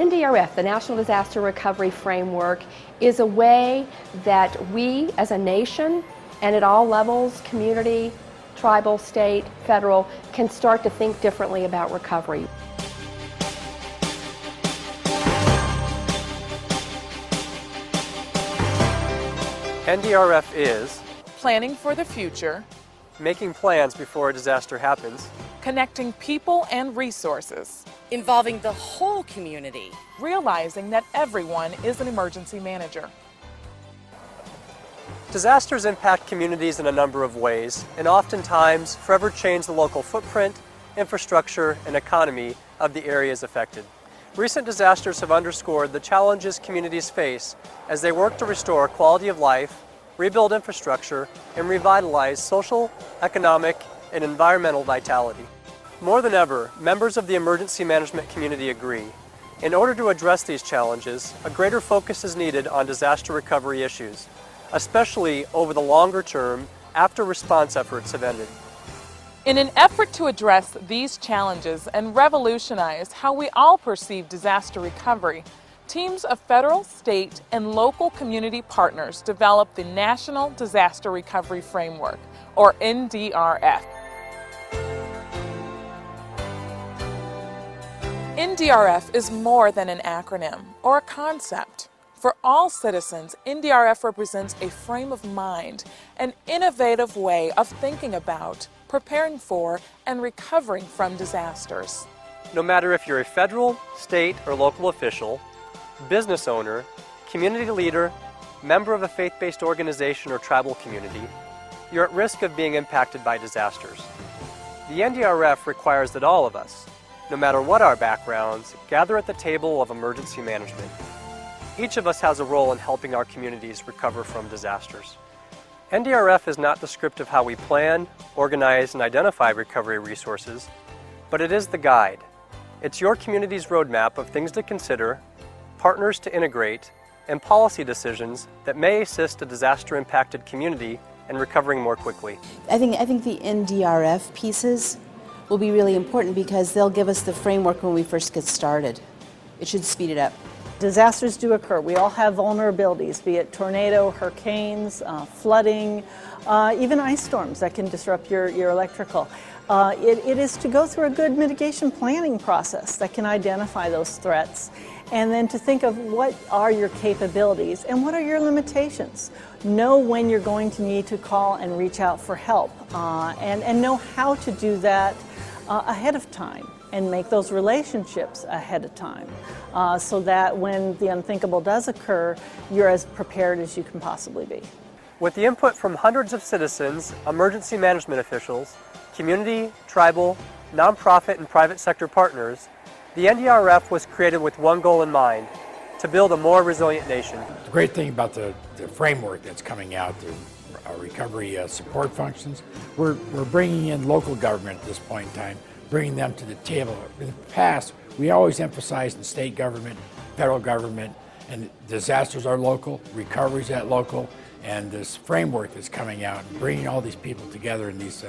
NDRF, the National Disaster Recovery Framework, is a way that we as a nation and at all levels, community, tribal, state, federal, can start to think differently about recovery. NDRF is planning for the future, making plans before a disaster happens, connecting people and resources, involving the whole community, realizing that everyone is an emergency manager. Disasters impact communities in a number of ways and oftentimes forever change the local footprint, infrastructure, and economy of the areas affected. Recent disasters have underscored the challenges communities face as they work to restore quality of life, rebuild infrastructure, and revitalize social, economic, and environmental vitality. More than ever, members of the emergency management community agree. In order to address these challenges, a greater focus is needed on disaster recovery issues, especially over the longer term after response efforts have ended. In an effort to address these challenges and revolutionize how we all perceive disaster recovery, teams of federal, state, and local community partners developed the National Disaster Recovery Framework, or NDRF. NDRF is more than an acronym or a concept. For all citizens, NDRF represents a frame of mind, an innovative way of thinking about, preparing for, and recovering from disasters. No matter if you're a federal, state, or local official, business owner, community leader, member of a faith-based organization or tribal community, you're at risk of being impacted by disasters. The NDRF requires that all of us, no matter what our backgrounds, gather at the table of emergency management. Each of us has a role in helping our communities recover from disasters. NDRF is not the script of how we plan, organize, and identify recovery resources, but it is the guide. It's your community's roadmap of things to consider, partners to integrate, and policy decisions that may assist a disaster-impacted community in recovering more quickly. I think the NDRF pieces will be really important because they'll give us the framework when we first get started. It should speed it up. Disasters do occur. We all have vulnerabilities, be it tornado, hurricanes, flooding, even ice storms that can disrupt your electrical. It is to go through a good mitigation planning process that can identify those threats and then to think of what are your capabilities and what are your limitations. Know when you're going to need to call and reach out for help and know how to do that ahead of time and make those relationships ahead of time so that when the unthinkable does occur, you're as prepared as you can possibly be. With the input from hundreds of citizens, emergency management officials, community, tribal, nonprofit, and private sector partners, the NDRF was created with one goal in mind: to build a more resilient nation. The great thing about the framework that's coming out, the recovery support functions, we're bringing in local government at this point in time, bringing them to the table. In the past, we always emphasized in state government, federal government, and disasters are local, recovery's at local, and this framework that's coming out and bringing all these people together in these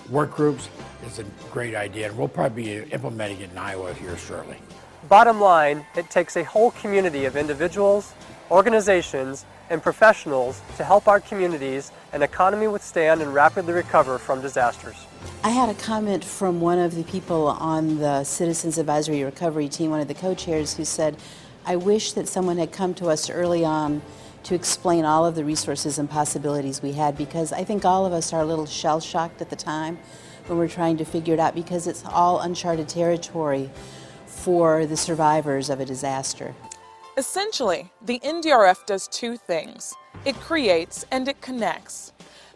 work groups is a great idea, and we'll probably be implementing it in Iowa here shortly. Bottom line, it takes a whole community of individuals, organizations, and professionals to help our communities and economy withstand and rapidly recover from disasters. I had a comment from one of the people on the Citizens Advisory Recovery team, one of the co-chairs, who said, I wish that someone had come to us early on to explain all of the resources and possibilities we had, because I think all of us are a little shell-shocked at the time when we're trying to figure it out, because it's all uncharted territory for the survivors of a disaster. Essentially, the NDRF does two things. It creates and it connects.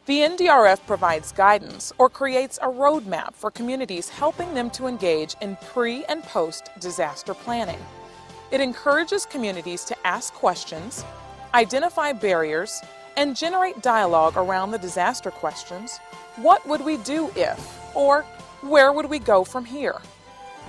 The NDRF provides guidance or creates a roadmap for communities, helping them to engage in pre- and post-disaster planning. It encourages communities to ask questions, identify barriers, and generate dialogue around the disaster questions. What would we do if? Or where would we go from here?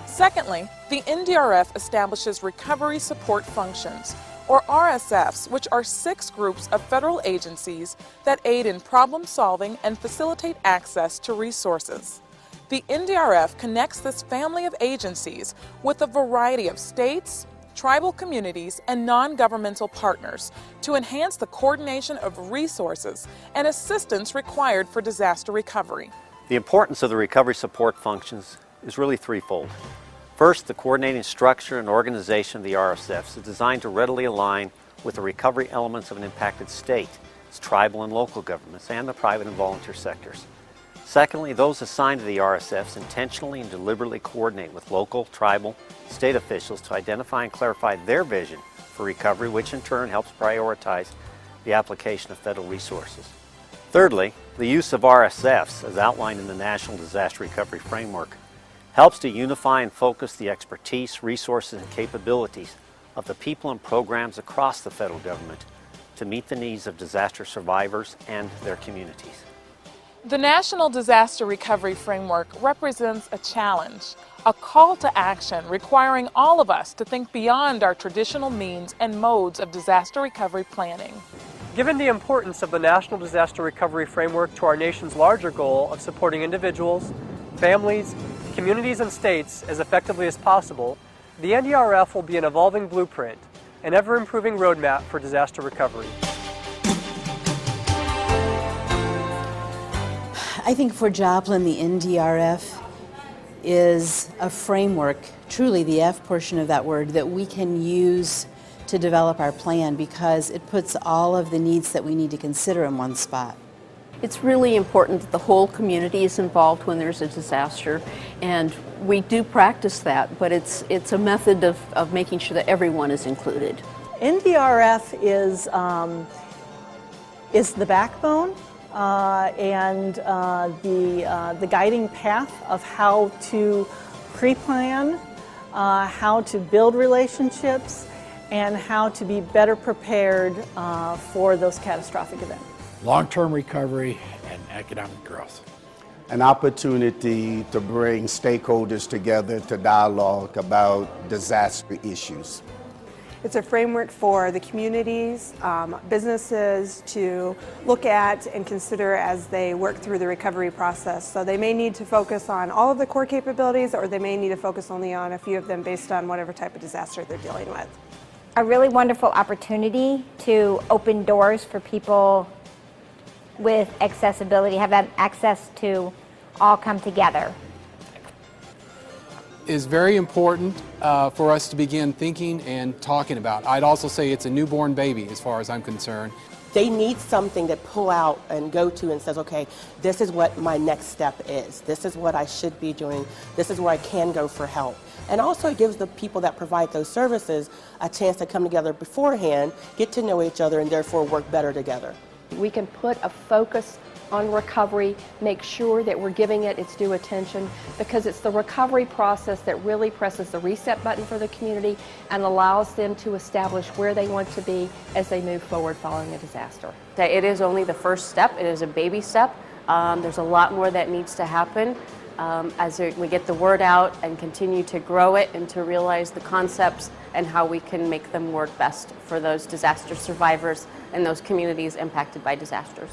Secondly, the NDRF establishes recovery support functions, or RSFs, which are 6 groups of federal agencies that aid in problem solving and facilitate access to resources. The NDRF connects this family of agencies with a variety of states, tribal communities, and non-governmental partners to enhance the coordination of resources and assistance required for disaster recovery. The importance of the recovery support functions is really threefold. First, the coordinating structure and organization of the RSFs is designed to readily align with the recovery elements of an impacted state, its tribal and local governments, and the private and volunteer sectors. Secondly, those assigned to the RSFs intentionally and deliberately coordinate with local, tribal, state officials to identify and clarify their vision for recovery, which in turn helps prioritize the application of federal resources. Thirdly, the use of RSFs, as outlined in the National Disaster Recovery Framework, helps to unify and focus the expertise, resources, and capabilities of the people and programs across the federal government to meet the needs of disaster survivors and their communities. The National Disaster Recovery Framework represents a challenge, a call to action requiring all of us to think beyond our traditional means and modes of disaster recovery planning. Given the importance of the National Disaster Recovery Framework to our nation's larger goal of supporting individuals, families, communities, and states as effectively as possible, the NDRF will be an evolving blueprint, an ever-improving roadmap for disaster recovery. I think for Joplin, the NDRF is a framework, truly the F portion of that word, that we can use to develop our plan because it puts all of the needs that we need to consider in one spot. It's really important that the whole community is involved when there's a disaster, and we do practice that, but it's a method of making sure that everyone is included. NDRF is the backbone and the guiding path of how to pre-plan, how to build relationships, and how to be better prepared for those catastrophic events. Long-term recovery and economic growth. An opportunity to bring stakeholders together to dialogue about disaster issues. It's a framework for the communities, businesses to look at and consider as they work through the recovery process. So they may need to focus on all of the core capabilities, or they may need to focus only on a few of them based on whatever type of disaster they're dealing with. A really wonderful opportunity to open doors for people with accessibility, have that access to all come together. Is very important for us to begin thinking and talking about. I'd also say it's a newborn baby as far as I'm concerned. They need something to pull out and go to and says, okay, this is what my next step is. This is what I should be doing. This is where I can go for help. And also it gives the people that provide those services a chance to come together beforehand, get to know each other, and therefore work better together. We can put a focus on recovery, make sure that we're giving it its due attention, because it's the recovery process that really presses the reset button for the community and allows them to establish where they want to be as they move forward following a disaster. It is only the first step. It is a baby step. There's a lot more that needs to happen as we get the word out and continue to grow it and to realize the concepts and how we can make them work best for those disaster survivors and those communities impacted by disasters.